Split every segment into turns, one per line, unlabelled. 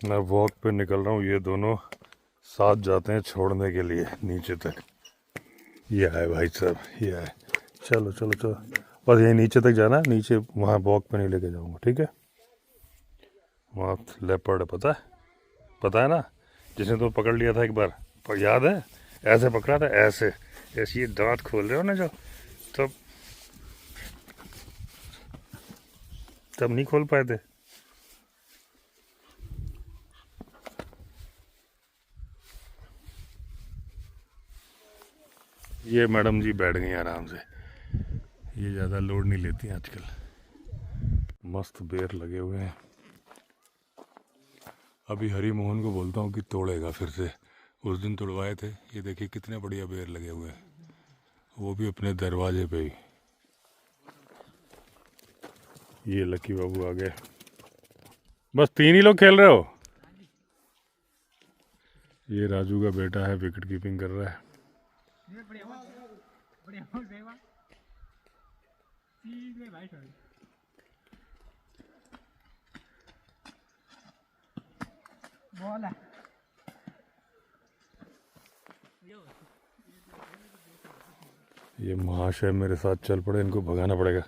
मैं वॉक पे निकल रहा हूँ, ये दोनों साथ जाते हैं छोड़ने के लिए नीचे तक। ये है भाई साहब, ये है। चलो चलो चलो, बस यही नीचे तक जाना है, नीचे वहाँ वॉक पे नहीं लेके जाऊँगा, ठीक है। वहाँ लेपर्ड है, पता है ना, जिसने तो पकड़ लिया था एक बार, पर याद है, ऐसे पकड़ा था, ऐसे ऐसे ये दांत खोल रहे हो ना जो, तब तब नहीं खोल पाए थे। ये मैडम जी बैठ गई आराम से, ये ज़्यादा लोड नहीं लेती आजकल। मस्त बेर लगे हुए हैं। अभी हरी मोहन को बोलता हूँ कि तोड़ेगा फिर से, उस दिन तोड़वाए थे। ये देखिए कितने बढ़िया बेर लगे हुए हैं, वो भी अपने दरवाजे पे ही। ये लकी बाबू आ गए। बस 3 ही लोग खेल रहे हो? ये राजू का बेटा है, विकेट कीपिंग कर रहा है। ये महाशय मेरे साथ चल पड़े, इनको भगाना पड़ेगा।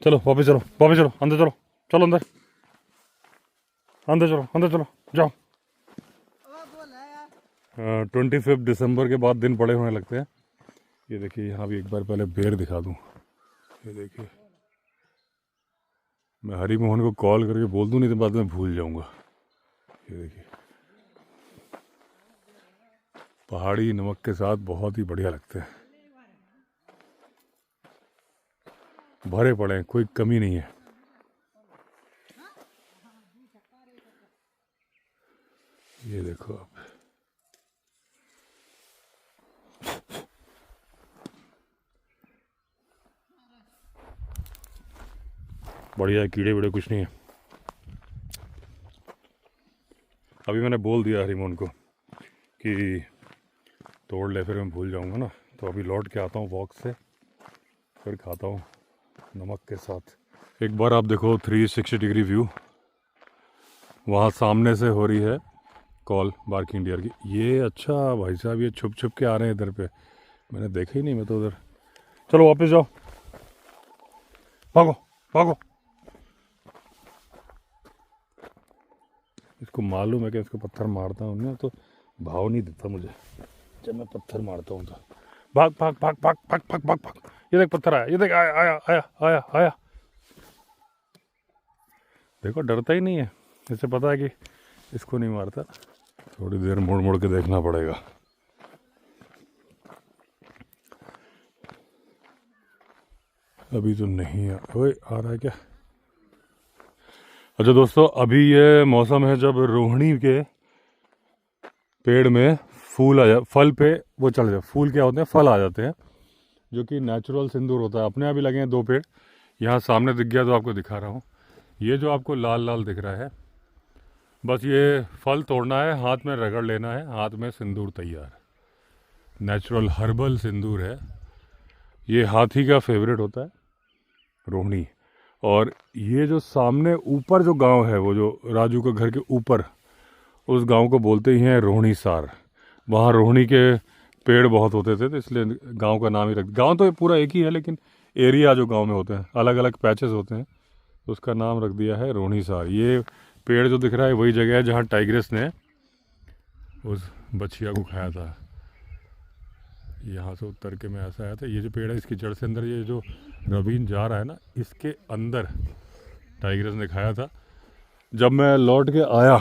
चलो वापस चलो, वापस चलो, अंदर चलो, चलो अंदर, अंदर चलो, अंदर चलो, जाओ। 25 दिसंबर के बाद दिन बड़े होने लगते हैं। ये देखिए, यहाँ भी एक बार पहले बेर दिखा दूँ। ये देखिए, मैं हरी मोहन को कॉल करके बोल दूँ, नहीं तो बाद में भूल जाऊँगा। ये देखिए, पहाड़ी नमक के साथ बहुत ही बढ़िया लगते हैं, भरे पड़े हैं, कोई कमी नहीं है। ये देखो आप, बढ़िया है, कीड़े वीड़े कुछ नहीं है। अभी मैंने बोल दिया हरीमोहन को कि तोड़ ले, फिर मैं भूल जाऊंगा ना। तो अभी लौट के आता हूँ वॉक से, फिर खाता हूँ नमक के साथ। एक बार आप देखो 360 डिग्री व्यू, वहाँ सामने से हो रही है कॉल बार्किंग डियर की। ये अच्छा भाई साहब, ये छुप छुप के आ रहे हैं इधर पे, मैंने देखा ही नहीं, मैं तो उधर। चलो वापस जाओ, भागो भागो। इसको मालूम है कि इसको पत्थर मारता हूँ ना तो भाव नहीं देता मुझे जब मैं पत्थर मारता हूँ तो। भाग भाग भाग भाग भाग भाग भाग भाग। ये देख पत्थर आया, ये देख आया आया आया आया आया। देखो डरता ही नहीं है, इसे पता है कि इसको नहीं मारता। थोड़ी देर मुड़ मुड़ के देखना पड़ेगा। अभी तो नहीं है, ओए आ रहा है क्या? अच्छा दोस्तों, अभी ये मौसम है जब रोहिणी के पेड़ में फूल आ जाए, फल पे वो चढ़ जाए। फूल क्या होते हैं, फल आ जाते हैं, जो कि नेचुरल सिंदूर होता है। अपने आप ही लगे हैं 2 पेड़, यहाँ सामने दिख गया तो आपको दिखा रहा हूँ। ये जो आपको लाल लाल दिख रहा है, बस ये फल तोड़ना है, हाथ में रगड़ लेना है, हाथ में सिंदूर तैयार। नेचुरल हर्बल सिंदूर है ये, हाथी का फेवरेट होता है रोहिणी। और ये जो सामने ऊपर जो गांव है, वो जो राजू के घर के ऊपर, उस गांव को बोलते ही हैं रोहिणी सार। वहाँ रोहिणी के पेड़ बहुत होते थे, तो इसलिए गांव का नाम ही रख। गांव तो पूरा एक ही है, लेकिन एरिया जो गांव में होते हैं अलग अलग पैचेस होते हैं, तो उसका नाम रख दिया है रोहिणी सार। ये पेड़ जो दिख रहा है वही जगह है जहाँ टाइग्रेस ने उस बछिया को खाया था। यहाँ से उतर के मैं ऐसा आया था, ये जो पेड़ है इसकी जड़ से अंदर, ये जो रवीन जा रहा है ना, इसके अंदर टाइग्रेस ने खाया था। जब मैं लौट के आया,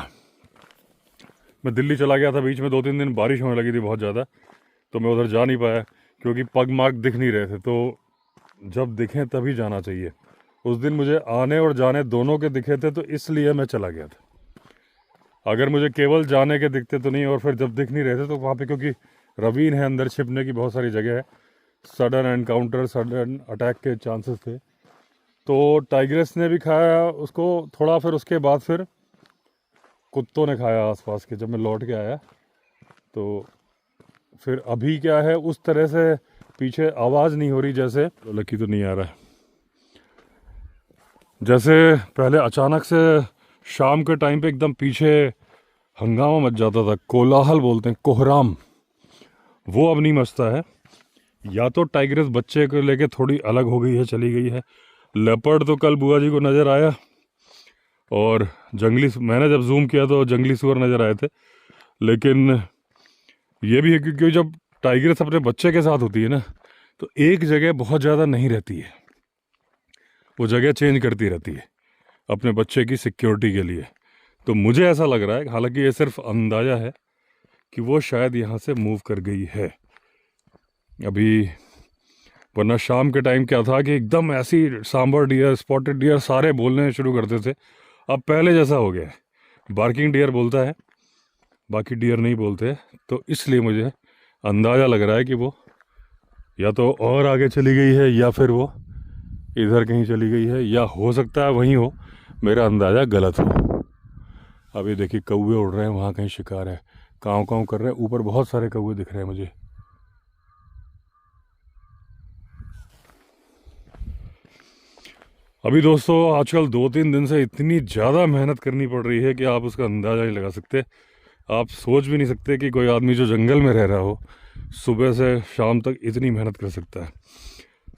मैं दिल्ली चला गया था, बीच में 2-3 दिन बारिश होने लगी थी बहुत ज़्यादा, तो मैं उधर जा नहीं पाया क्योंकि पग मार्क दिख नहीं रहे थे। तो जब दिखें तभी जाना चाहिए। उस दिन मुझे आने और जाने दोनों के दिखे थे, तो इसलिए मैं चला गया था। अगर मुझे केवल जाने के दिखते तो नहीं, और फिर जब दिख नहीं रहे थे तो वहाँ पे, क्योंकि रवीन है, अंदर छिपने की बहुत सारी जगह है, सडन एनकाउंटर, सडन अटैक के चांसेस थे। तो टाइग्रेस ने भी खाया उसको थोड़ा, फिर उसके बाद फिर कुत्तों ने खाया आसपास के, जब मैं लौट के आया। तो फिर अभी क्या है, उस तरह से पीछे आवाज़ नहीं हो रही, जैसे लकी तो नहीं आ रहा है, जैसे पहले अचानक से शाम के टाइम पे एकदम पीछे हंगामा मच जाता था, कोलाहल बोलते हैं, कोहराम, वो अब नहीं मचता है। या तो टाइग्रेस बच्चे को लेके थोड़ी अलग हो गई है, चली गई है। लेपर्ड तो कल बुआ जी को नज़र आया, और जंगली, मैंने जब जूम किया तो जंगली सुअर नज़र आए थे। लेकिन ये भी है क्योंकि जब टाइग्रेस अपने बच्चे के साथ होती है ना, तो एक जगह बहुत ज़्यादा नहीं रहती है, वो जगह चेंज करती रहती है अपने बच्चे की सिक्योरिटी के लिए। तो मुझे ऐसा लग रहा है, हालांकि ये सिर्फ अंदाज़ा है, कि वो शायद यहाँ से मूव कर गई है अभी। वरना शाम के टाइम क्या था कि एकदम ऐसी सांबर डियर, स्पॉटेड डियर सारे बोलने शुरू करते थे। अब पहले जैसा हो गया है, बार्किंग डियर बोलता है, बाकी डियर नहीं बोलते। तो इसलिए मुझे अंदाज़ा लग रहा है कि वो या तो और आगे चली गई है, या फिर वो इधर कहीं चली गई है, या हो सकता है वहीं हो, मेरा अंदाज़ा गलत हो। अभी देखिए कौवे उड़ रहे हैं, वहाँ कहीं शिकार है, काँव काँव कर रहे हैं, ऊपर बहुत सारे कौवे दिख रहे हैं मुझे। अभी दोस्तों आजकल 2-3 दिन से इतनी ज़्यादा मेहनत करनी पड़ रही है कि आप उसका अंदाज़ा नहीं लगा सकते। आप सोच भी नहीं सकते कि कोई आदमी जो जंगल में रह रहा हो सुबह से शाम तक इतनी मेहनत कर सकता है।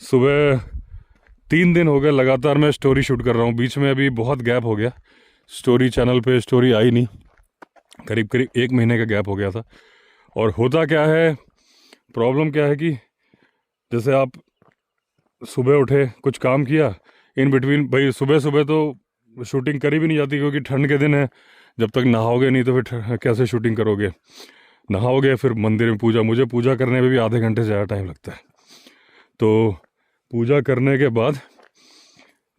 सुबह 3 दिन हो गए लगातार मैं स्टोरी शूट कर रहा हूँ, बीच में अभी बहुत गैप हो गया, स्टोरी चैनल पे स्टोरी आई नहीं, करीब करीब 1 महीने का गैप हो गया था। और होता क्या है, प्रॉब्लम क्या है कि जैसे आप सुबह उठे, कुछ काम किया, इन बिटवीन भाई सुबह सुबह तो शूटिंग करी भी नहीं जाती क्योंकि ठंड के दिन है, जब तक नहाओगे नहीं तो फिर कैसे शूटिंग करोगे। नहाओगे, फिर मंदिर में पूजा, मुझे पूजा करने में भी आधे घंटे से ज़्यादा टाइम लगता है। तो पूजा करने के बाद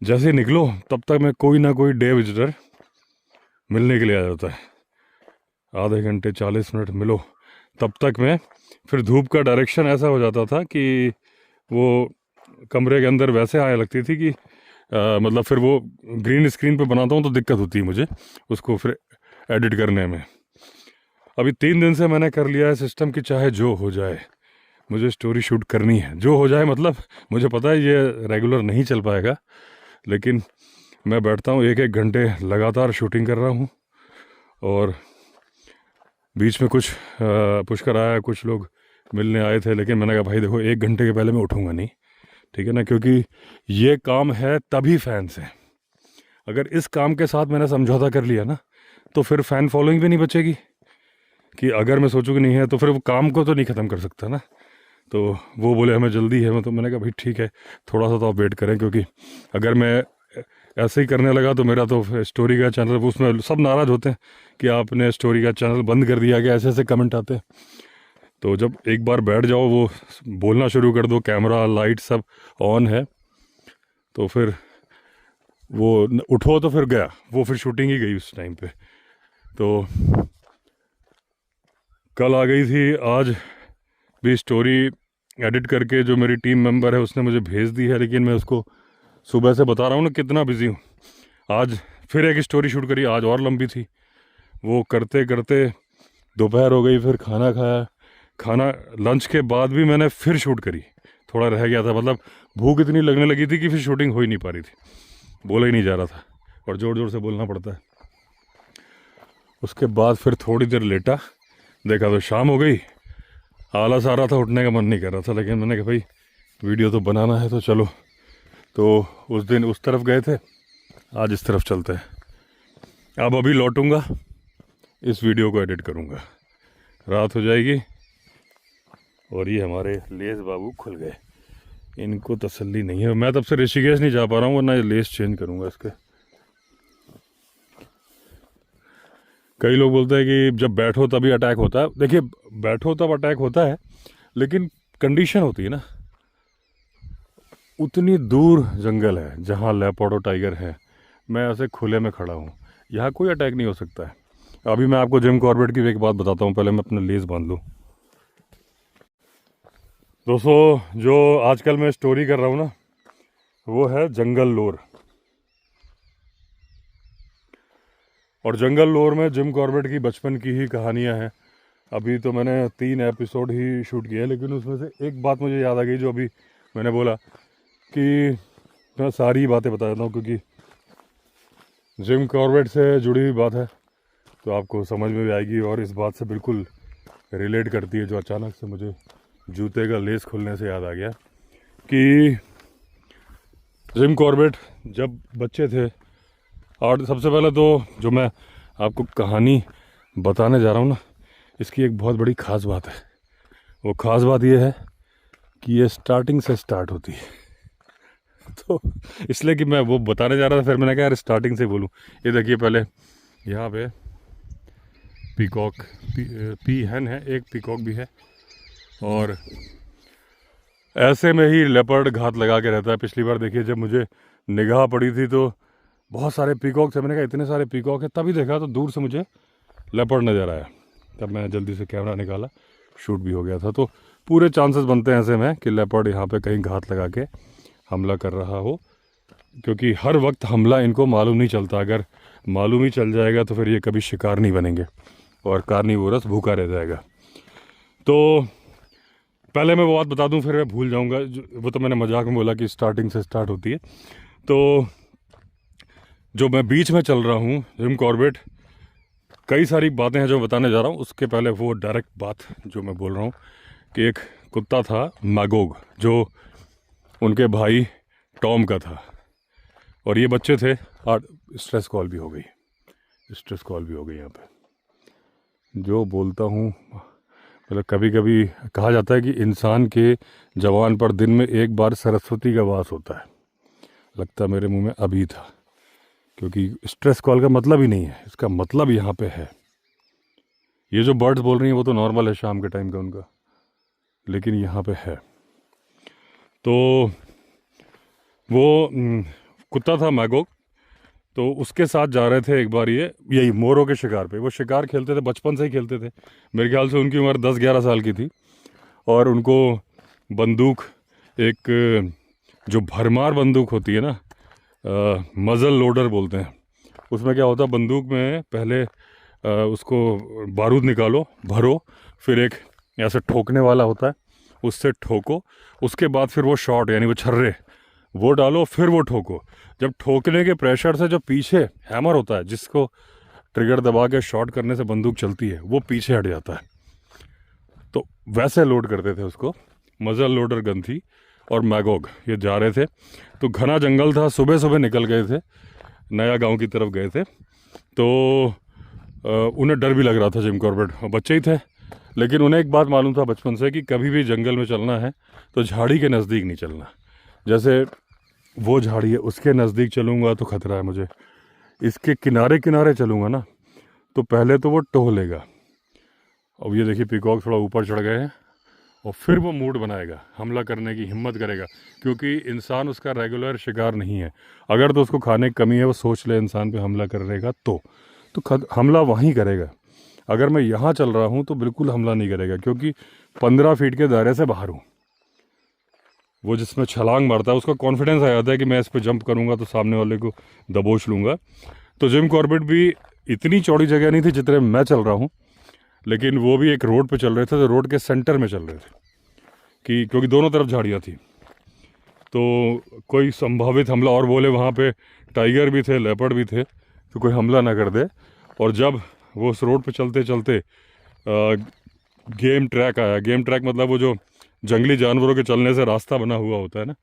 जैसे निकलो तब तक मैं कोई ना कोई डे विजिटर मिलने के लिए आ जाता है, आधे घंटे 40 मिनट मिलो, तब तक मैं फिर धूप का डायरेक्शन ऐसा हो जाता था कि वो कमरे के अंदर वैसे आने लगती थी कि मतलब फिर वो ग्रीन स्क्रीन पे बनाता हूँ तो दिक्कत होती है मुझे उसको फिर एडिट करने में। अभी 3 दिन से मैंने कर लिया है सिस्टम कि चाहे जो हो जाए मुझे स्टोरी शूट करनी है, जो हो जाए, मतलब मुझे पता है ये रेगुलर नहीं चल पाएगा, लेकिन मैं बैठता हूँ 1-1 घंटे लगातार शूटिंग कर रहा हूँ। और बीच में कुछ पुष्कर आया, कुछ लोग मिलने आए थे, लेकिन मैंने कहा भाई देखो 1 घंटे के पहले मैं उठूँगा नहीं, ठीक है ना, क्योंकि ये काम है तभी फैंस हैं। अगर इस काम के साथ मैंने समझौता कर लिया ना तो फिर फ़ैन फॉलोइंग भी नहीं बचेगी, कि अगर मैं सोचूँ कि नहीं है तो फिर वो काम को तो नहीं ख़त्म कर सकता ना। तो वो बोले हमें जल्दी है, तो मैंने कहा भाई ठीक है, थोड़ा सा तो आप वेट करें, क्योंकि अगर मैं ऐसे ही करने लगा तो मेरा तो स्टोरी का चैनल, उसमें सब नाराज़ होते हैं कि आपने स्टोरी का चैनल बंद कर दिया, कि ऐसे ऐसे कमेंट आते हैं। तो जब एक बार बैठ जाओ, वो बोलना शुरू कर दो, कैमरा लाइट सब ऑन है, तो फिर वो उठो तो फिर गया, वो फिर शूटिंग ही गई उस टाइम पे। तो कल आ गई थी, आज भी स्टोरी एडिट करके जो मेरी टीम मेंबर है उसने मुझे भेज दी है, लेकिन मैं उसको सुबह से बता रहा हूँ ना कितना बिजी हूँ। आज फिर एक स्टोरी शूट करी, आज और लंबी थी, वो करते करते दोपहर हो गई, फिर खाना खाया, खाना लंच के बाद भी मैंने फिर शूट करी, थोड़ा रह गया था, मतलब भूख इतनी लगने लगी थी कि फिर शूटिंग हो ही नहीं पा रही थी, बोला ही नहीं जा रहा था, और ज़ोर ज़ोर से बोलना पड़ता है। उसके बाद फिर थोड़ी देर लेटा, देखा तो शाम हो गई, आलस आ रहा था, उठने का मन नहीं कर रहा था, लेकिन मैंने कहा भाई वीडियो तो बनाना है तो चलो। तो उस दिन उस तरफ गए थे, आज इस तरफ चलते हैं। अब अभी लौटूंगा, इस वीडियो को एडिट करूंगा, रात हो जाएगी। और ये हमारे लेस बाबू खुल गए, इनको तसल्ली नहीं है, मैं तब से ऋषिकेश नहीं जा पा रहा हूँ, वरना ये लेस चेंज करूंगा इसके। कई लोग बोलते हैं कि जब बैठो तभी अटैक होता है, देखिए बैठो तब अटैक होता है, लेकिन कंडीशन होती है ना, उतनी दूर जंगल है जहाँ लेपर्ड और टाइगर है, मैं ऐसे खुले में खड़ा हूँ, यहाँ कोई अटैक नहीं हो सकता है। अभी मैं आपको जिम कॉर्बेट की एक बात बताता हूँ, पहले मैं अपना लेस बांध लूँ। दोस्तों जो आजकल मैं स्टोरी कर रहा हूँ ना, वो है जंगल लोर, और जंगल लोर में जिम कॉर्बेट की बचपन की ही कहानियाँ हैं। अभी तो मैंने 3 एपिसोड ही शूट किए, लेकिन उसमें से एक बात मुझे याद आ गई, जो अभी मैंने बोला कि मैं सारी बातें बता देता हूँ, क्योंकि जिम कॉर्बेट से जुड़ी हुई बात है तो आपको समझ में भी आएगी, और इस बात से बिल्कुल रिलेट करती है, जो अचानक से मुझे जूते का लेस खुलने से याद आ गया कि जिम कॉर्बेट जब बच्चे थे, और सबसे पहले तो जो मैं आपको कहानी बताने जा रहा हूँ ना, इसकी एक बहुत बड़ी ख़ास बात है। वो ख़ास बात ये है कि ये स्टार्टिंग से स्टार्ट होती है। तो इसलिए कि मैं वो बताने जा रहा था, फिर मैंने कहा यार स्टार्टिंग से बोलूँ। ये देखिए, पहले यहाँ पे पीकॉक पी हैन है, एक पीकॉक भी है, और ऐसे में ही लेपर्ड घात लगा के रहता है। पिछली बार देखिए जब मुझे निगाह पड़ी थी तो बहुत सारे पीकॉक थे, मैंने कहा इतने सारे पीकॉक है, तभी देखा तो दूर से मुझे लेपर्ड नज़र आया। तब मैं जल्दी से कैमरा निकाला, शूट भी हो गया था। तो पूरे चांसेस बनते हैं ऐसे में कि लेपर्ड यहाँ पे कहीं घात लगा के हमला कर रहा हो, क्योंकि हर वक्त हमला इनको मालूम नहीं चलता। अगर मालूम ही चल जाएगा तो फिर ये कभी शिकार नहीं बनेंगे और कार्निवोरस भूखा रह जाएगा। तो पहले मैं वो बात बता दूं, फिर मैं भूल जाऊंगा। वो तो मैंने मजाक में बोला कि स्टार्टिंग से स्टार्ट होती है। तो जो मैं बीच में चल रहा हूँ जिम कॉर्बेट, कई सारी बातें हैं जो बताने जा रहा हूँ। उसके पहले वो डायरेक्ट बात जो मैं बोल रहा हूँ कि एक कुत्ता था मैगोग, जो उनके भाई टॉम का था, और ये बच्चे थे। और स्ट्रेस कॉल भी हो गई, स्ट्रेस कॉल भी हो गई यहाँ पे। जो बोलता हूँ, मतलब कभी कभी कहा जाता है कि इंसान के जवान पर दिन में एक बार सरस्वती का वास होता है। लगता मेरे मुंह में अभी था, क्योंकि स्ट्रेस कॉल का मतलब ही नहीं है, इसका मतलब यहाँ पे है। ये जो बर्ड्स बोल रही हैं वो तो नॉर्मल है शाम के टाइम का उनका, लेकिन यहाँ पे है। तो वो कुत्ता था मैगोग, तो उसके साथ जा रहे थे एक बार ये यही मोरों के शिकार पे। वो शिकार खेलते थे, बचपन से ही खेलते थे। मेरे ख्याल से उनकी उम्र 10-11 साल की थी, और उनको बंदूक, एक जो भरमार बंदूक होती है ना, मज़ल लोडर बोलते हैं, उसमें क्या होता है, बंदूक में पहले उसको बारूद निकालो, भरो, फिर एक ऐसे ठोकने वाला होता है, उससे ठोको, उसके बाद फिर वो शॉट यानी वो छर्रे वो डालो, फिर वो ठोको। जब ठोकने के प्रेशर से जो पीछे हैमर होता है, जिसको ट्रिगर दबा के शॉट करने से बंदूक चलती है, वो पीछे हट जाता है। तो वैसे लोड करते थे उसको, मज़ल लोडर गन थी। और मैगोग ये जा रहे थे, तो घना जंगल था, सुबह सुबह निकल गए थे, नया गांव की तरफ गए थे। तो उन्हें डर भी लग रहा था, जिम कॉर्बेट बच्चे ही थे, लेकिन उन्हें एक बात मालूम था बचपन से कि कभी भी जंगल में चलना है तो झाड़ी के नज़दीक नहीं चलना। जैसे वो झाड़ी है, उसके नज़दीक चलूँगा तो खतरा है मुझे, इसके किनारे किनारे चलूँगा ना तो पहले तो वो टोह लेगा। अब ये देखिए पीकॉक थोड़ा ऊपर चढ़ गए हैं, और फिर वो मूड बनाएगा, हमला करने की हिम्मत करेगा, क्योंकि इंसान उसका रेगुलर शिकार नहीं है। अगर तो उसको खाने की कमी है, वो सोच ले इंसान पे हमला करेगा तो हमला वहीं करेगा। अगर मैं यहाँ चल रहा हूँ तो बिल्कुल हमला नहीं करेगा, क्योंकि 15 फीट के दायरे से बाहर हूँ। वो जिसमें छलांग मारता है उसका कॉन्फिडेंस आ जाता है कि मैं इस पर जंप करूँगा तो सामने वाले को दबोच लूँगा। तो जिम कॉर्बेट भी इतनी चौड़ी जगह नहीं थी जितने मैं चल रहा हूँ, लेकिन वो भी एक रोड पे चल रहे थे, तो रोड के सेंटर में चल रहे थे कि क्योंकि दोनों तरफ झाड़ियाँ थी, तो कोई संभावित हमला, और बोले वहाँ पे टाइगर भी थे, लेपर्ड भी थे, तो कोई हमला ना कर दे। और जब वो उस रोड पे चलते चलते गेम ट्रैक आया। गेम ट्रैक मतलब वो जो जंगली जानवरों के चलने से रास्ता बना हुआ होता है ना,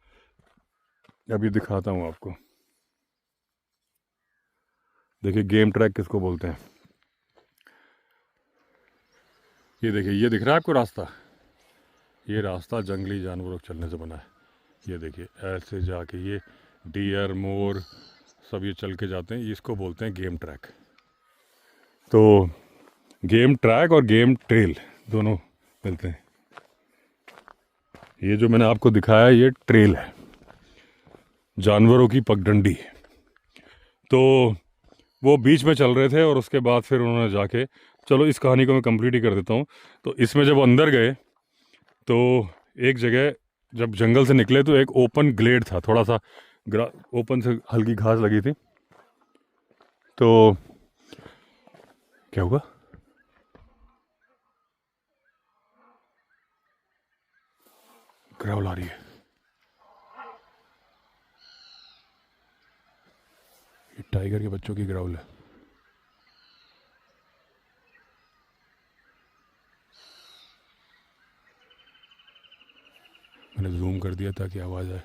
अभी दिखाता हूँ आपको। देखिए गेम ट्रैक किसको बोलते हैं। ये देखिए, ये दिख रहा है आपको रास्ता, ये रास्ता जंगली जानवरों के चलने से बना है। ये देखिए ऐसे जाके ये डियर, मोर सब ये चल के जाते हैं, इसको बोलते हैं गेम ट्रैक। तो गेम ट्रैक और गेम ट्रेल दोनों मिलते हैं। ये जो मैंने आपको दिखाया ये ट्रेल है, जानवरों की पगडंडी। तो वो बीच में चल रहे थे, और उसके बाद फिर उन्होंने जाके, चलो इस कहानी को मैं कंप्लीट ही कर देता हूँ। तो इसमें जब अंदर गए तो एक जगह जब जंगल से निकले तो एक ओपन ग्लेड था, थोड़ा सा ओपन से हल्की घास लगी थी। तो क्या हुआ, ग्राउल आ रही है, टाइगर के बच्चों की ग्राउल है। मैंने जूम कर दिया ताकि आवाज़ आए।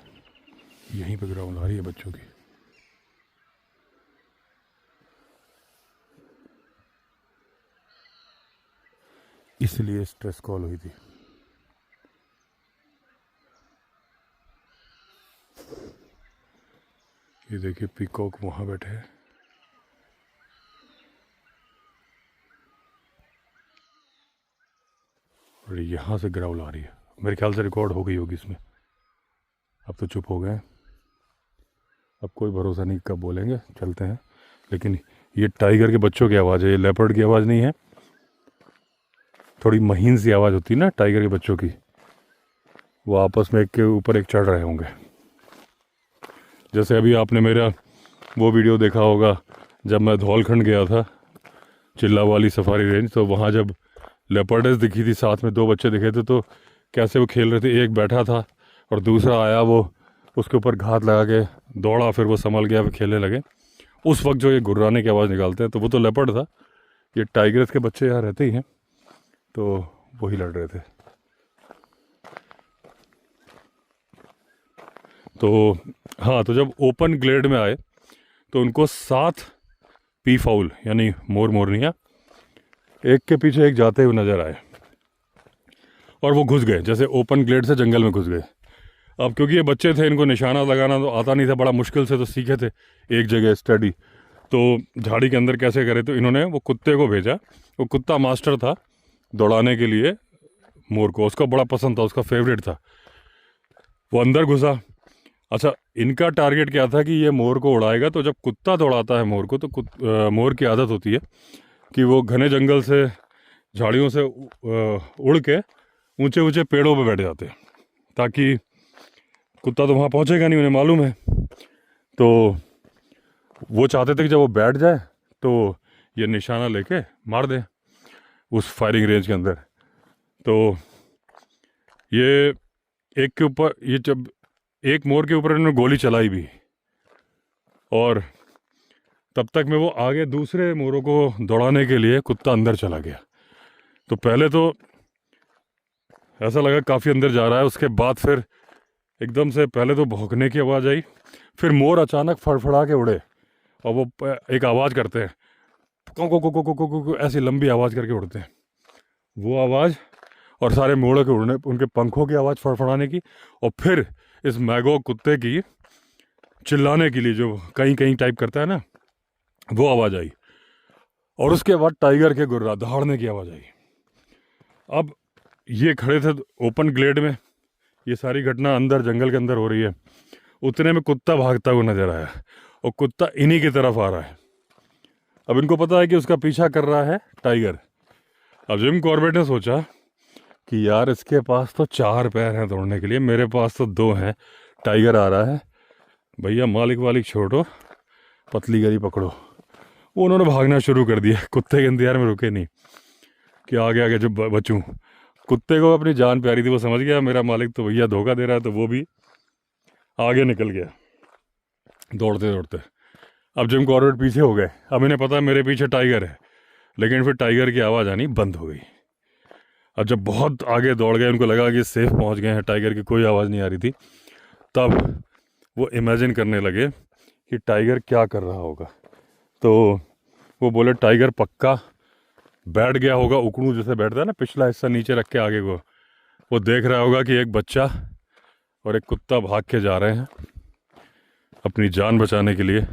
यहीं पे ग्राउल आ रही है बच्चों की। इसलिए स्ट्रेस कॉल हुई थी। ये देखिए पीकॉक वहाँ बैठे हैं। और यहाँ से ग्राउल आ रही है। मेरे ख्याल से रिकॉर्ड हो गई होगी इसमें। अब तो चुप हो गए। अब कोई भरोसा नहीं कब बोलेंगे। चलते हैं। लेकिन ये टाइगर के बच्चों की आवाज़ है, ये लेपर्ड की आवाज़ नहीं है। थोड़ी महीन सी आवाज़ होती है ना टाइगर के बच्चों की। वो आपस में एक के ऊपर एक चढ़ रहे होंगे। जैसे अभी आपने मेरा वो वीडियो देखा होगा जब मैं धौलखंड गया था, चिल्ला वाली सफारी रेंज। तो वहाँ जब लेपर्डस दिखी थी, साथ में 2 बच्चे दिखे थे, तो कैसे वो खेल रहे थे। एक बैठा था और दूसरा आया, वो उसके ऊपर घात लगा के दौड़ा, फिर वो संभल गया, फिर खेलने लगे। उस वक्त जो ये गुर्राने की आवाज़ निकालते हैं, तो वो तो लेपर्ड था। ये टाइगर्स के बच्चे यहाँ रहते ही हैं, तो वही लड़ रहे थे। तो हाँ, तो जब ओपन ग्लेड में आए तो उनको 7 पी फाउल यानी मोर मोरनियाँ एक के पीछे एक जाते हुए नज़र आए और वो घुस गए, जैसे ओपन ग्लेड से जंगल में घुस गए। अब क्योंकि ये बच्चे थे, इनको निशाना लगाना तो आता नहीं था, बड़ा मुश्किल से तो सीखे थे एक जगह स्टडी। तो झाड़ी के अंदर कैसे करे, तो इन्होंने वो कुत्ते को भेजा। वो कुत्ता मास्टर था दौड़ाने के लिए मोर को, उसका बड़ा पसंद था, उसका फेवरेट था। वो अंदर घुसा। अच्छा, इनका टारगेट क्या था कि ये मोर को उड़ाएगा। तो जब कुत्ता दौड़ाता है मोर को, तो मोर की आदत होती है कि वो घने जंगल से, झाड़ियों से उड़ के ऊंचे ऊंचे पेड़ों पे बैठ जाते हैं, ताकि कुत्ता तो वहाँ पहुँचेगा नहीं, उन्हें मालूम है। तो वो चाहते थे कि जब वो बैठ जाए तो ये निशाना लेके मार दे उस फायरिंग रेंज के अंदर। तो ये एक के ऊपर, ये जब एक मोर के ऊपर इन्होंने गोली चलाई भी, और तब तक में वो आगे दूसरे मोरों को दौड़ाने के लिए कुत्ता अंदर चला गया। तो पहले तो ऐसा लगा काफ़ी अंदर जा रहा है, उसके बाद फिर एकदम से पहले तो भौंकने की आवाज़ आई, फिर मोर अचानक फड़फड़ा के उड़े और वो एक आवाज़ करते हैं, को को को को को को को, ऐसी लंबी आवाज़ करके उड़ते हैं। वो आवाज़ और सारे मोरों के उड़ने, उनके पंखों की आवाज़ फड़फड़ाने की, और फिर इस मैगो कुत्ते की चिल्लाने के लिए, जो कहीं कहीं टाइप करता है ना, वो आवाज़ आई। और उसके बाद टाइगर के गुर्रा दहाड़ने की आवाज़ आई। अब ये खड़े थे ओपन ग्लेड में, ये सारी घटना अंदर जंगल के अंदर हो रही है। उतने में कुत्ता भागता हुआ नजर आया और कुत्ता इन्हीं की तरफ आ रहा है। अब इनको पता है कि उसका पीछा कर रहा है टाइगर। अब जिम कॉर्बेट ने सोचा कि यार इसके पास तो 4 पैर हैं दौड़ने के लिए, मेरे पास तो 2 हैं, टाइगर आ रहा है, भैया मालिक वालिक छोड़ो, पतली गरी पकड़ो। वो उन्होंने भागना शुरू कर दिया, कुत्ते के इंतजार में रुके नहीं कि आगे आगे जब बचूं। कुत्ते को अपनी जान प्यारी थी, वो समझ गया मेरा मालिक तो भैया धोखा दे रहा है, तो वो भी आगे निकल गया दौड़ते दौड़ते। अब जिम कॉर्बेट पीछे हो गए। अब इन्हें पता है मेरे पीछे टाइगर है, लेकिन फिर टाइगर की आवाज़ आनी बंद हो गई। अब जब बहुत आगे दौड़ गए, उनको लगा कि सेफ पहुंच गए हैं, टाइगर की कोई आवाज़ नहीं आ रही थी, तब वो इमेजिन करने लगे कि टाइगर क्या कर रहा होगा। तो वो बोले टाइगर पक्का बैठ गया होगा, उकड़ू जैसे बैठता है ना, पिछला हिस्सा नीचे रख के आगे को। वो देख रहा होगा कि एक बच्चा और एक कुत्ता भाग के जा रहे हैं अपनी जान बचाने के लिए,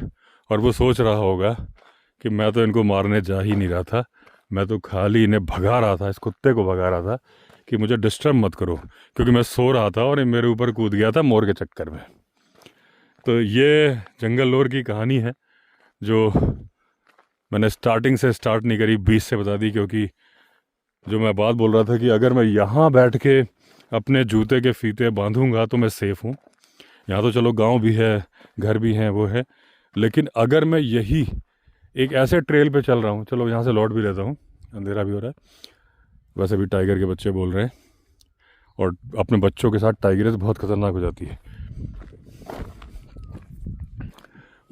और वो सोच रहा होगा कि मैं तो इनको मारने जा ही नहीं रहा था, मैं तो खाली इन्हें भगा रहा था, इस कुत्ते को भगा रहा था कि मुझे डिस्टर्ब मत करो, क्योंकि मैं सो रहा था और ये मेरे ऊपर कूद गया था मोर के चक्कर में। तो ये जंगल लोर की कहानी है जो मैंने स्टार्टिंग से स्टार्ट नहीं करी, 20 से बता दी, क्योंकि जो मैं बात बोल रहा था कि अगर मैं यहाँ बैठ के अपने जूते के फीते बांधूंगा तो मैं सेफ़ हूँ। यहाँ तो चलो गांव भी है, घर भी हैं, वो है, लेकिन अगर मैं यही एक ऐसे ट्रेल पे चल रहा हूँ, चलो यहाँ से लौट भी लेता हूँ, अंधेरा भी हो रहा है, वैसे भी टाइगर के बच्चे बोल रहे हैं, और अपने बच्चों के साथ टाइगरें बहुत ख़तरनाक हो जाती है।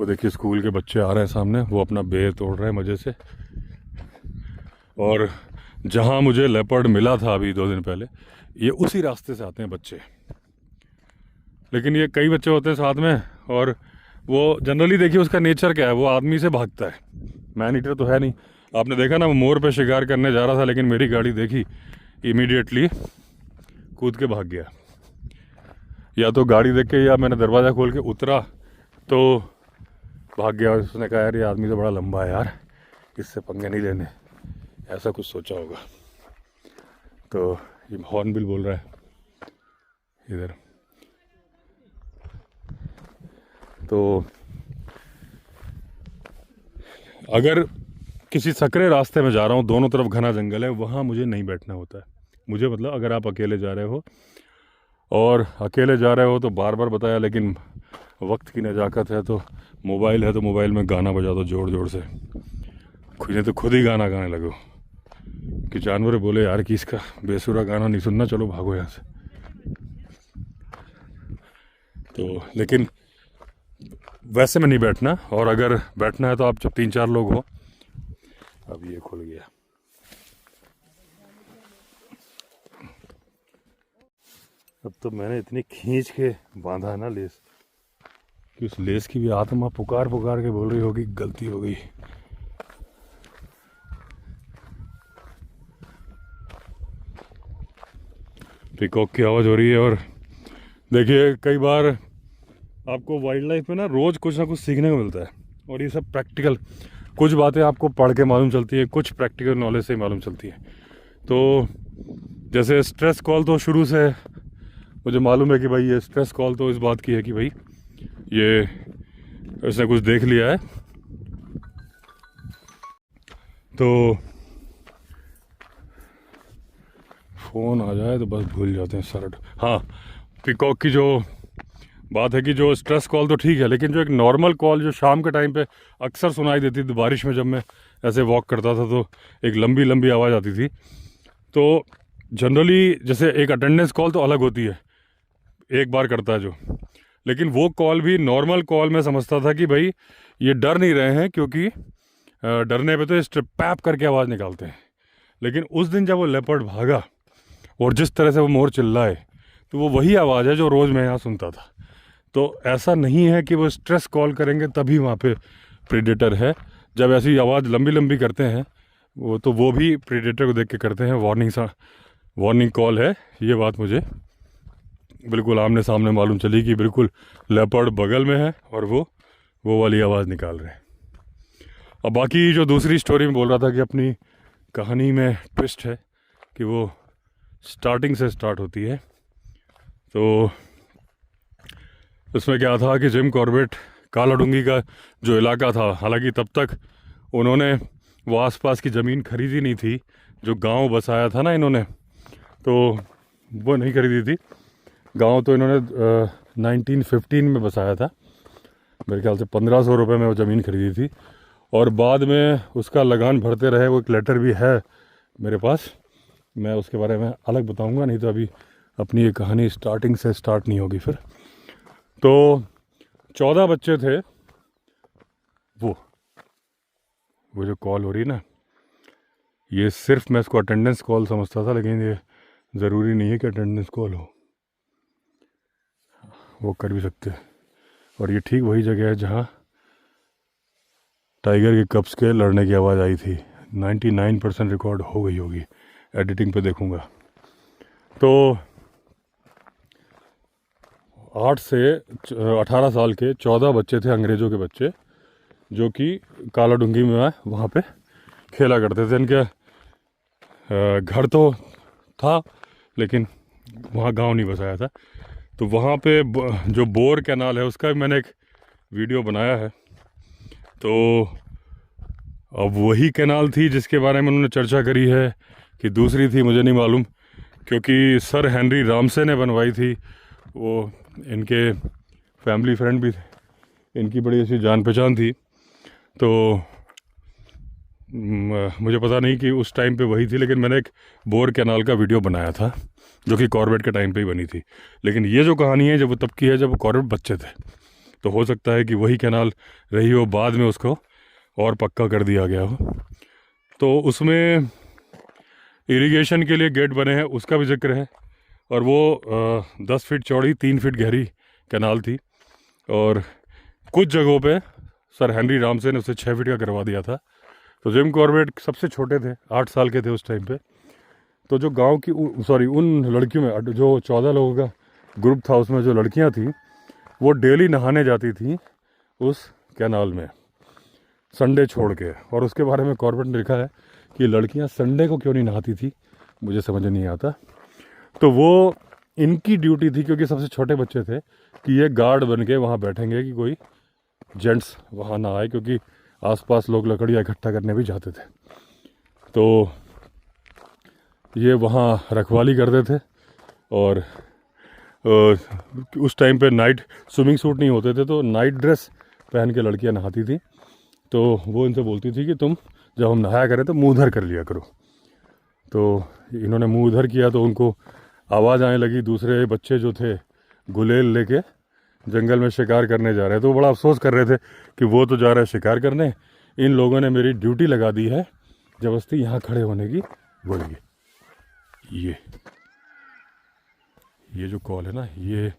वो देखिए स्कूल के बच्चे आ रहे हैं सामने, वो अपना बेर तोड़ रहे हैं मज़े से। और जहाँ मुझे लेपर्ड मिला था अभी 2 दिन पहले, ये उसी रास्ते से आते हैं बच्चे। लेकिन ये कई बच्चे होते हैं साथ में, और वो जनरली देखिए उसका नेचर क्या है, वो आदमी से भागता है। मैन ईटर तो है नहीं। आपने देखा ना, वो मोर पे शिकार करने जा रहा था, लेकिन मेरी गाड़ी देखी, इमीडिएटली कूद के भाग गया। या तो गाड़ी देख के, या मैंने दरवाज़ा खोल के उतरा तो भाग गया। उसने कहा यार ये आदमी तो बड़ा लंबा है यार, इससे पंगे नहीं लेने, ऐसा कुछ सोचा होगा। तो ये हॉर्नबिल बोल रहा है इधर। तो अगर किसी सकरे रास्ते में जा रहा हूँ, दोनों तरफ घना जंगल है, वहाँ मुझे नहीं बैठना होता है। मुझे मतलब अगर आप अकेले जा रहे हो, और अकेले जा रहे हो तो बार बार बताया, लेकिन वक्त की नज़ाकत है, तो मोबाइल है तो मोबाइल में गाना बजा दो ज़ोर ज़ोर से। खुद ही गाना गाने लगो कि जानवर बोले यार कि इसका बेसुरा गाना नहीं सुनना, चलो भागो यहाँ से। तो लेकिन वैसे में नहीं बैठना, और अगर बैठना है तो आप जब 3-4 लोग हो। अब ये खुल गया। अब तो मैंने इतनी खींच के बांधा है ना लेस, कि उस लेस की भी आत्मा पुकार पुकार के बोल रही होगी गलती हो गई। पिकॉक की आवाज़ हो रही है। और देखिए कई बार आपको वाइल्ड लाइफ में ना रोज़ कुछ ना कुछ सीखने को मिलता है, और ये सब प्रैक्टिकल। कुछ बातें आपको पढ़ के मालूम चलती है, कुछ प्रैक्टिकल नॉलेज से मालूम चलती है। तो जैसे स्ट्रेस कॉल, तो शुरू से मुझे मालूम है कि भाई ये स्ट्रेस कॉल तो इस बात की है कि भाई ये इसने कुछ देख लिया है। तो फ़ोन आ जाए तो बस भूल जाते हैं सरट। हाँ, पिकॉक की जो बात है कि जो स्ट्रेस कॉल तो ठीक है, लेकिन जो एक नॉर्मल कॉल जो शाम के टाइम पे अक्सर सुनाई देती थी बारिश में, जब मैं ऐसे वॉक करता था तो एक लंबी लंबी आवाज़ आती थी। तो जनरली जैसे एक अटेंडेंस कॉल तो अलग होती है, एक बार करता है जो, लेकिन वो कॉल भी नॉर्मल कॉल में समझता था कि भाई ये डर नहीं रहे हैं, क्योंकि डरने पे तो ये स्ट्रिप पैप करके आवाज़ निकालते हैं। लेकिन उस दिन जब वो लेपर्ड भागा और जिस तरह से वो मोर चिल्लाए, तो वो वही आवाज़ है जो रोज़ मैं यहाँ सुनता था। तो ऐसा नहीं है कि वो स्ट्रेस कॉल करेंगे तभी वहाँ पे प्रेडेटर है। जब ऐसी आवाज़ लंबी लंबी करते हैं वो, तो वो भी प्रेडेटर को देख के करते हैं। वार्निंग कॉल है। ये बात मुझे बिल्कुल आमने सामने मालूम चली कि बिल्कुल लेपर्ड बगल में है और वो वाली आवाज़ निकाल रहे हैं। अब बाकी जो दूसरी स्टोरी में बोल रहा था कि अपनी कहानी में ट्विस्ट है कि वो स्टार्टिंग से स्टार्ट होती है। तो उसमें क्या था कि जिम कॉर्बेट कालाडूंगी का जो इलाका था, हालांकि तब तक उन्होंने वो आसपास की ज़मीन खरीदी नहीं थी। जो गांव बसाया था ना इन्होंने, तो वो नहीं खरीदी थी। गांव तो इन्होंने 1915 में बसाया था। मेरे ख्याल से 1500 रुपये में वो ज़मीन खरीदी थी, और बाद में उसका लगान भरते रहे। वो एक लेटर भी है मेरे पास, मैं उसके बारे में अलग बताऊंगा, नहीं तो अभी अपनी ये कहानी स्टार्टिंग से स्टार्ट नहीं होगी फिर। तो 14 बच्चे थे। वो जो कॉल हो रही ना, ये सिर्फ मैं इसको अटेंडेंस कॉल समझता था, लेकिन ये ज़रूरी नहीं है कि अटेंडेंस कॉल हो, वो कर भी सकते हैं। और ये ठीक वही जगह है जहाँ टाइगर के कब्स के लड़ने की आवाज़ आई थी। 99% रिकॉर्ड हो गई होगी, एडिटिंग पे देखूँगा। तो 8 से 18 साल के 14 बच्चे थे, अंग्रेज़ों के बच्चे, जो कि कालाडूंगी में वहाँ पे खेला करते थे। इनके घर तो था, लेकिन वहाँ गांव नहीं बसाया था। तो वहाँ पे जो बोर कैनाल है, उसका भी मैंने एक वीडियो बनाया है। तो अब वही कैनाल थी जिसके बारे में उन्होंने चर्चा करी है कि दूसरी थी मुझे नहीं मालूम, क्योंकि सर हेनरी रामसे ने बनवाई थी। वो इनके फैमिली फ्रेंड भी थे, इनकी बड़ी ऐसी जान पहचान थी। तो मुझे पता नहीं कि उस टाइम पे वही थी, लेकिन मैंने एक बोर कैनाल का वीडियो बनाया था जो कि कॉर्बेट के टाइम पे ही बनी थी। लेकिन ये जो कहानी है जब वो तब की है जब वो कॉर्बेट बच्चे थे। तो हो सकता है कि वही कैनाल रही हो, बाद में उसको और पक्का कर दिया गया हो। तो उसमें इरिगेशन के लिए गेट बने हैं, उसका भी जिक्र है। और वो 10 फीट चौड़ी 3 फीट गहरी कैनाल थी, और कुछ जगहों पे सर हेनरी रामसे ने उसे 6 फीट का करवा दिया था। तो जिम कॉर्बेट सबसे छोटे थे, 8 साल के थे उस टाइम पे। तो जो गांव की उन लड़कियों में जो 14 लोगों का ग्रुप था, उसमें जो लड़कियां थी वो डेली नहाने जाती थी उस कैनाल में, संडे छोड़ के। और उसके बारे में कॉर्बेट ने लिखा है कि लड़कियां संडे को क्यों नहीं नहाती थी, मुझे समझ नहीं आता। तो वो इनकी ड्यूटी थी, क्योंकि सबसे छोटे बच्चे थे, कि ये गार्ड बन के वहाँ बैठेंगे कि कोई जेंट्स वहाँ ना आए, क्योंकि आसपास लोग लकड़ियाँ इकट्ठा करने भी जाते थे। तो ये वहाँ रखवाली करते थे। और उस टाइम पे नाइट स्विमिंग सूट नहीं होते थे, तो नाइट ड्रेस पहन के लड़कियाँ नहाती थी। तो वो इनसे बोलती थी कि तुम जब हम नहाया करें तो मुँह उधर कर लिया करो। तो इन्होंने मुँह उधर किया तो उनको आवाज़ आने लगी, दूसरे बच्चे जो थे गुलेल लेके जंगल में शिकार करने जा रहे हैं। तो बड़ा अफसोस कर रहे थे कि वो तो जा रहा है शिकार करने, इन लोगों ने मेरी ड्यूटी लगा दी है ज़बरदस्ती यहाँ खड़े होने की। बोलिए, ये जो कॉल है ना, ये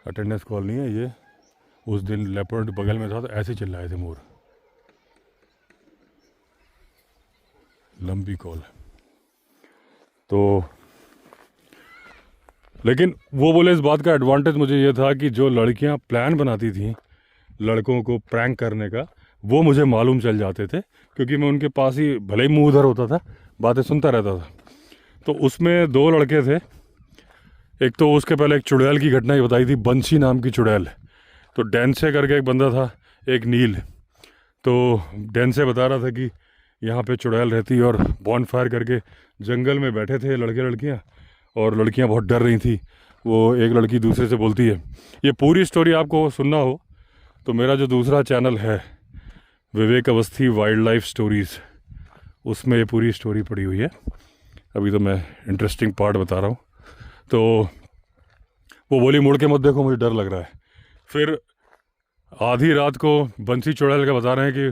अटेंडेंस कॉल नहीं है। ये उस दिन लेपर्ड बगल में था तो ऐसे चिल्लाए थे मोर, लंबी कॉल। तो लेकिन वो बोले इस बात का एडवांटेज मुझे ये था कि जो लड़कियां प्लान बनाती थी लड़कों को प्रैंक करने का, वो मुझे मालूम चल जाते थे, क्योंकि मैं उनके पास ही भले ही मुंह उधर होता था, बातें सुनता रहता था। तो उसमें 2 लड़के थे। एक तो उसके पहले एक चुड़ैल की घटना ही बताई थी, बंसी नाम की चुड़ैल। तो डेंसे करके एक बंदा था, एक नील। तो डेंसे बता रहा था कि यहाँ पे चुड़ैल रहती है, और बॉन फायर करके जंगल में बैठे थे लड़के लड़कियाँ, और लड़कियाँ बहुत डर रही थी। वो एक लड़की दूसरे से बोलती है। ये पूरी स्टोरी आपको सुनना हो तो मेरा जो दूसरा चैनल है विवेक अवस्थी वाइल्ड लाइफ स्टोरीज़, उसमें ये पूरी स्टोरी पड़ी हुई है। अभी तो मैं इंटरेस्टिंग पार्ट बता रहा हूँ। तो वो बोली मुड़ के मत देखो, मुझे डर लग रहा है। फिर आधी रात को बंसी चुड़ैल का बता रहे हैं कि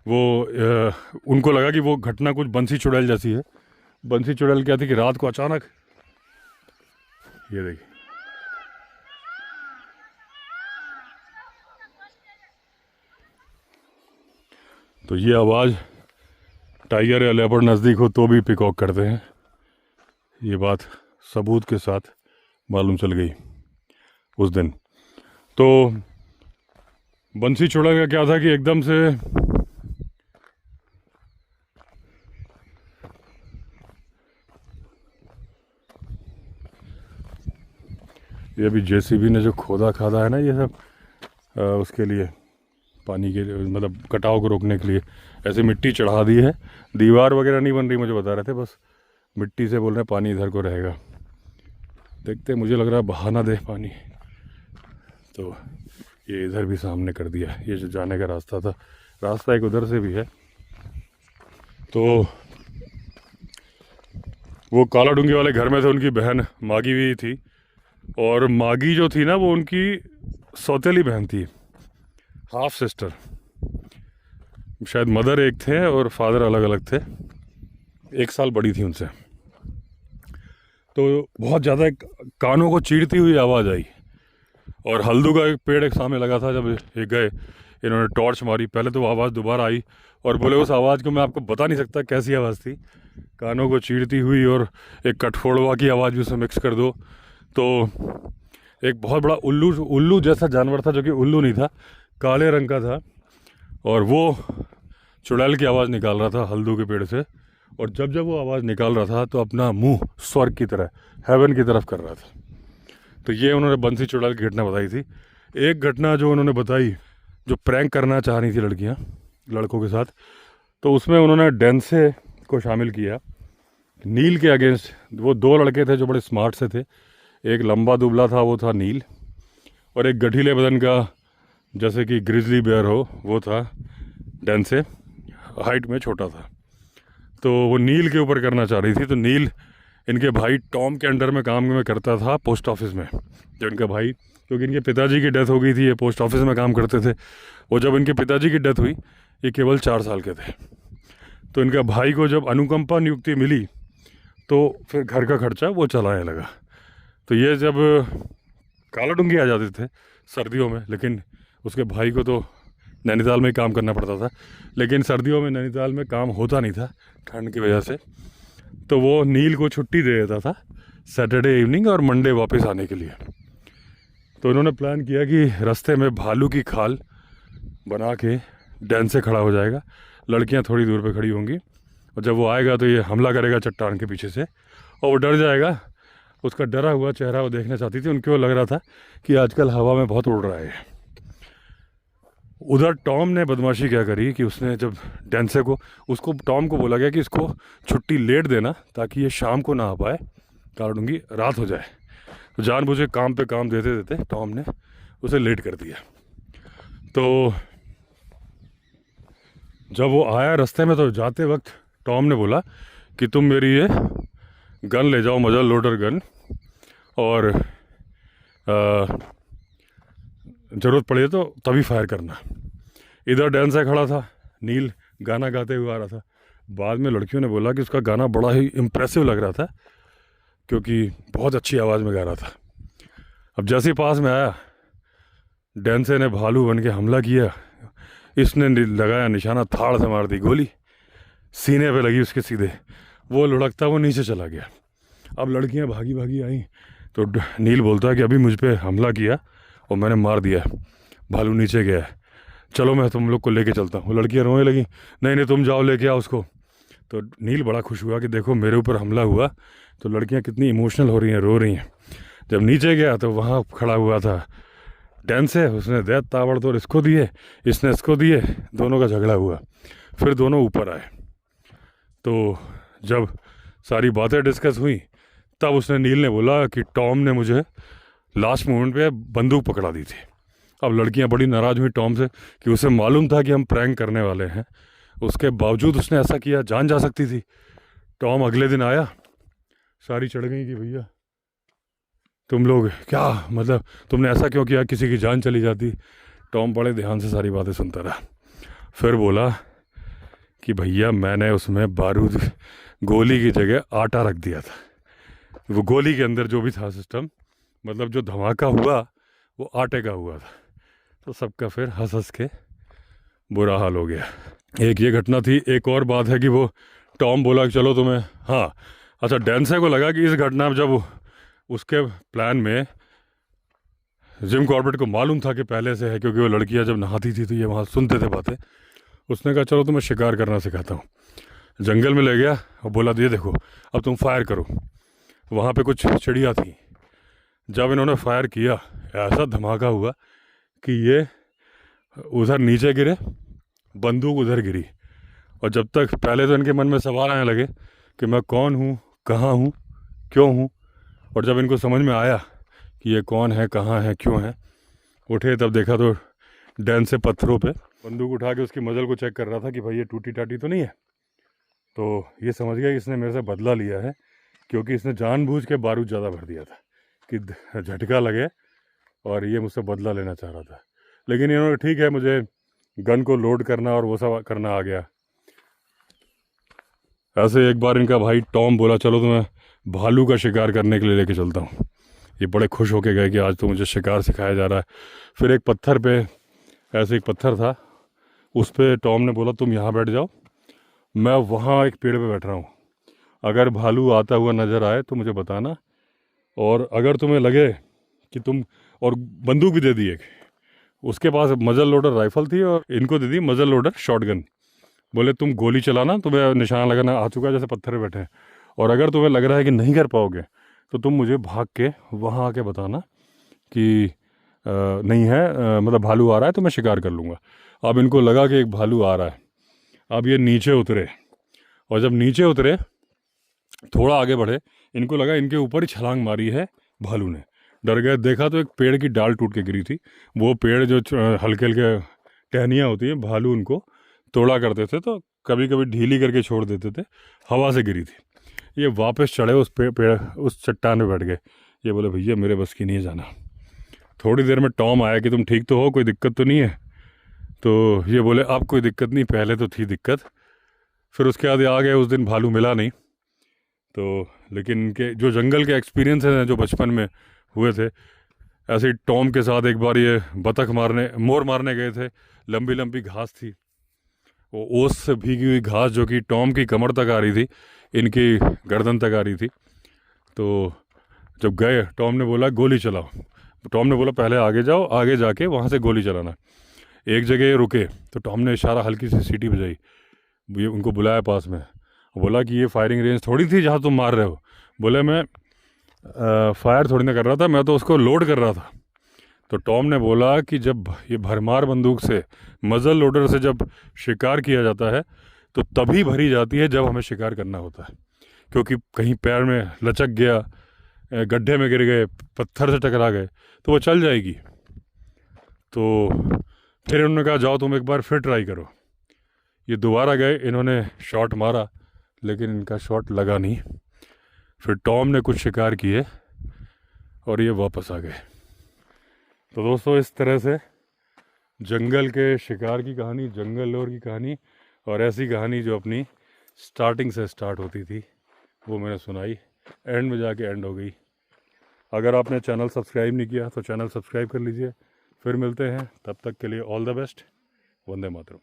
वो उनको लगा कि वो घटना कुछ बंसी चुड़ैल जैसी है। बंसी चुड़ैल क्या थी कि रात को अचानक, ये देखिए, तो ये आवाज़ टाइगर या लेपर्ड नज़दीक हो तो भी पिकॉक करते हैं। ये बात सबूत के साथ मालूम चल गई उस दिन। तो बंसी चुड़ैल का क्या था कि एकदम से ये अभी जेसीबी ने जो खोदा खादा है ना, ये सब उसके लिए, पानी के लिए, मतलब कटाव को रोकने के लिए ऐसे मिट्टी चढ़ा दी है। दीवार वगैरह नहीं बन रही, मुझे बता रहे थे, बस मिट्टी से बोल रहे हैं पानी इधर को रहेगा। देखते, मुझे लग रहा है बहाना दे पानी। तो ये इधर भी सामने कर दिया, ये जो जाने का रास्ता था, रास्ता एक उधर से भी है। तो वो काला डूंगी वाले घर में थे, उनकी बहन मागी भी थी। और मागी जो थी ना, वो उनकी सौतेली बहन थी, हाफ सिस्टर। शायद मदर एक थे और फादर अलग अलग थे, 1 साल बड़ी थी उनसे। तो बहुत ज़्यादा कानों को चीरती हुई आवाज़ आई, और हल्दू का एक पेड़ एक सामने लगा था। जब ये गए, इन्होंने टॉर्च मारी, पहले तो वो आवाज़ दोबारा आई, और बोले उस आवाज़ को मैं आपको बता नहीं सकता कैसी आवाज़ थी, कानों को चीरती हुई, और एक कठफोड़वा की आवाज़ भी उसमें मिक्स कर दो। तो एक बहुत बड़ा उल्लू जैसा जानवर था, जो कि उल्लू नहीं था, काले रंग का था, और वो चुड़ैल की आवाज़ निकाल रहा था हल्दू के पेड़ से। और जब जब वो आवाज़ निकाल रहा था तो अपना मुंह स्वर्ग की तरह, हेवन की तरफ कर रहा था। तो ये उन्होंने बंसी चुड़ैल की घटना बताई थी। एक घटना जो उन्होंने बताई, जो प्रैंक करना चाह रही थी लड़कियां लड़कों के साथ, तो उसमें उन्होंने डेंसे को शामिल किया नील के अगेंस्ट। वो 2 लड़के थे जो बड़े स्मार्ट से थे, एक लंबा दुबला था, वो था नील, और एक गठीले बदन का, जैसे कि ग्रिजली बेयर हो, वो था डेंसे, हाइट में छोटा था। तो वो नील के ऊपर करना चाह रही थी। तो नील इनके भाई टॉम के अंडर में काम में करता था पोस्ट ऑफिस में। जो इनका भाई, क्योंकि इनके पिताजी की डेथ हो गई थी, ये पोस्ट ऑफिस में काम करते थे। और जब इनके पिताजी की डेथ हुई ये केवल 4 साल के थे। तो इनका भाई को जब अनुकंपा नियुक्ति मिली तो फिर घर का खर्चा वो चलाने लगा। तो ये जब कालाडूंगी आ जाते थे सर्दियों में, लेकिन उसके भाई को तो नैनीताल में ही काम करना पड़ता था। लेकिन सर्दियों में नैनीताल में काम होता नहीं था ठंड की वजह से, तो वो नील को छुट्टी दे देता था सैटरडे इवनिंग और मंडे वापस आने के लिए। तो इन्होंने प्लान किया कि रास्ते में भालू की खाल बना के डैन से खड़ा हो जाएगा, लड़कियां थोड़ी दूर पे खड़ी होंगी, और जब वो आएगा तो ये हमला करेगा चट्टान के पीछे से, और वो डर जाएगा। उसका डरा हुआ चेहरा वो देखना चाहती थी। उनको लग रहा था कि आजकल हवा में बहुत उड़ रहा है। उधर टॉम ने बदमाशी क्या करी कि उसने जब डेंसे को, उसको टॉम को बोला गया कि इसको छुट्टी लेट देना ताकि ये शाम को ना आ पाए, कालाडूंगी रात हो जाए। तो जानबूझे काम पे काम देते देते टॉम ने उसे लेट कर दिया। तो जब वो आया रास्ते में, तो जाते वक्त टॉम ने बोला कि तुम मेरी ये गन ले जाओ, मजल लोडर गन, और ज़रूरत पड़े तो तभी फायर करना। इधर डेंसा खड़ा था, नील गाना गाते हुए आ रहा था। बाद में लड़कियों ने बोला कि उसका गाना बड़ा ही इम्प्रेसिव लग रहा था, क्योंकि बहुत अच्छी आवाज़ में गा रहा था। अब जैसे ही पास में आया, डेंसे ने भालू बन के हमला किया। इसने लगाया निशाना, थाड़ से मार दी गोली, सीने पे लगी उसके सीधे। वो लुढ़कता वो नीचे चला गया। अब लड़कियां भागी भागी आई, तो नील बोलता है कि अभी मुझ पे हमला किया और मैंने मार दिया, भालू नीचे गया, चलो मैं तुम लोग को लेके चलता हूँ। वो लड़कियाँ रोने लगी, नहीं नहीं तुम जाओ लेके आओ उसको। तो नील बड़ा खुश हुआ कि देखो मेरे ऊपर हमला हुआ तो लड़कियाँ कितनी इमोशनल हो रही हैं, रो रही हैं। जब नीचे गया तो वहाँ खड़ा हुआ था डेंसे, उसने दे ताबड़तोड़ इसको दिए, इसने इसको दिए, दोनों का झगड़ा हुआ। फिर दोनों ऊपर आए। तो जब सारी बातें डिस्कस हुई तब उसने, नील ने बोला कि टॉम ने मुझे लास्ट मोमेंट पे बंदूक पकड़ा दी थी। अब लड़कियां बड़ी नाराज़ हुई टॉम से कि उसे मालूम था कि हम प्रैंक करने वाले हैं, उसके बावजूद उसने ऐसा किया, जान जा सकती थी। टॉम अगले दिन आया, सारी चढ़ गई कि भैया तुम लोग क्या, मतलब तुमने ऐसा क्यों किया, किसी की जान चली जाती। टॉम बड़े ध्यान से सारी बातें सुनता रहा। फिर बोला कि भैया मैंने उसमें बारूद, गोली की जगह आटा रख दिया था। वो गोली के अंदर जो भी था सिस्टम, मतलब जो धमाका हुआ वो आटे का हुआ था। तो सबका फिर हंस हंस के बुरा हाल हो गया। एक ये घटना थी। एक और बात है कि वो टॉम बोला कि चलो तुम्हें, हाँ अच्छा, डेंसे को लगा कि इस घटना में जब उसके प्लान में जिम कॉर्बेट को मालूम था कि पहले से है, क्योंकि वो लड़कियां जब नहाती थी तो ये वहाँ सुनते थे बातें। उसने कहा चलो तुम्हें शिकार करना सिखाता हूँ। जंगल में ले गया और बोला ये देखो अब तुम फायर करो। वहाँ पे कुछ चिड़िया थी। जब इन्होंने फायर किया ऐसा धमाका हुआ कि ये उधर नीचे गिरे, बंदूक उधर गिरी। और जब तक, पहले तो इनके मन में सवाल आने लगे कि मैं कौन हूँ, कहाँ हूँ, क्यों हूँ। और जब इनको समझ में आया कि ये कौन है, कहाँ है, क्यों है, उठे तब देखा तो डैन से पत्थरों पे बंदूक उठा के उसकी मजल को चेक कर रहा था कि भाई ये टूटी टाटी तो नहीं है। तो ये समझ गया कि इसने मेरे से बदला लिया है, क्योंकि इसने जानबूझ के बारूद ज़्यादा भर दिया था कि झटका लगे, और ये मुझसे बदला लेना चाह रहा था। लेकिन इन्होंने ठीक है, मुझे गन को लोड करना और वो सब करना आ गया। ऐसे एक बार इनका भाई टॉम बोला चलो तुम्हें भालू का शिकार करने के लिए लेके चलता हूँ। ये बड़े खुश होके गए कि आज तो मुझे शिकार सिखाया जा रहा है। फिर एक पत्थर पे, ऐसे एक पत्थर था, उस पर टॉम ने बोला तुम यहाँ बैठ जाओ, मैं वहाँ एक पेड़ पे बैठ रहा हूँ, अगर भालू आता हुआ नज़र आए तो मुझे बताना, और अगर तुम्हें लगे कि तुम, और बंदूक भी दे दी एक, उसके पास मजल लोडर राइफ़ल थी और इनको दे दी मजल लोडर शॉटगन। बोले तुम गोली चलाना, तुम्हें निशाना लगाना आ चुका है जैसे पत्थर पे बैठे हैं, और अगर तुम्हें लग रहा है कि नहीं कर पाओगे तो तुम मुझे भाग के वहाँ आके बताना कि नहीं है, मतलब भालू आ रहा है तो मैं शिकार कर लूँगा। अब इनको लगा कि एक भालू आ रहा है। अब ये नीचे उतरे, और जब नीचे उतरे थोड़ा आगे बढ़े, इनको लगा इनके ऊपर ही छलांग मारी है भालू ने। डर गए, देखा तो एक पेड़ की डाल टूट के गिरी थी। वो पेड़ जो हल्के हल्के टहनियाँ होती हैं, भालू उनको तोड़ा करते थे, तो कभी कभी ढीली करके छोड़ देते थे, हवा से गिरी थी। ये वापस चढ़े उस पेड़ उस चट्टान पे बैठ गए। ये बोले भैया मेरे बस की नहीं है जाना। थोड़ी देर में टॉम आया कि तुम ठीक तो हो, कोई दिक्कत तो नहीं है। तो ये बोले अब कोई दिक्कत नहीं, पहले तो थी दिक्कत। फिर उसके बाद ये आ गए, उस दिन भालू मिला नहीं। तो लेकिन इनके जो जंगल के एक्सपीरियंस हैं जो बचपन में हुए थे, ऐसे ही टॉम के साथ एक बार ये मोर मारने गए थे। लंबी लंबी घास थी, वो ओस से भीगी हुई घास जो कि टॉम की कमर तक आ रही थी, इनकी गर्दन तक आ रही थी। तो जब गए, टॉम ने बोला गोली चलाओ। टॉम ने बोला पहले आगे जाओ, आगे जाके वहाँ से गोली चलाना। एक जगह रुके तो टॉम ने इशारा, हल्की सी सीटी बजाई, ये उनको बुलाया पास में, बोला कि ये फायरिंग रेंज थोड़ी थी जहाँ तुम मार रहे हो। बोले मैं फायर थोड़ी ना कर रहा था, मैं तो उसको लोड कर रहा था। तो टॉम ने बोला कि जब ये भरमार बंदूक से, मजल लोडर से जब शिकार किया जाता है तो तभी भरी जाती है जब हमें शिकार करना होता है, क्योंकि कहीं पैर में लचक गया, गड्ढे में गिर गए, पत्थर से टकरा गए तो वो चल जाएगी। तो फिर उन्होंने कहा जाओ तुम एक बार फिर ट्राई करो। ये दोबारा गए, इन्होंने शॉट मारा लेकिन इनका शॉट लगा नहीं। फिर टॉम ने कुछ शिकार किए और ये वापस आ गए। तो दोस्तों इस तरह से जंगल के शिकार की कहानी, जंगल लोर की कहानी, और ऐसी कहानी जो अपनी स्टार्टिंग से स्टार्ट होती थी वो मैंने सुनाई, एंड में जाके एंड हो गई। अगर आपने चैनल सब्सक्राइब नहीं किया तो चैनल सब्सक्राइब कर लीजिए। फिर मिलते हैं, तब तक के लिए all the best. Vande Mataram.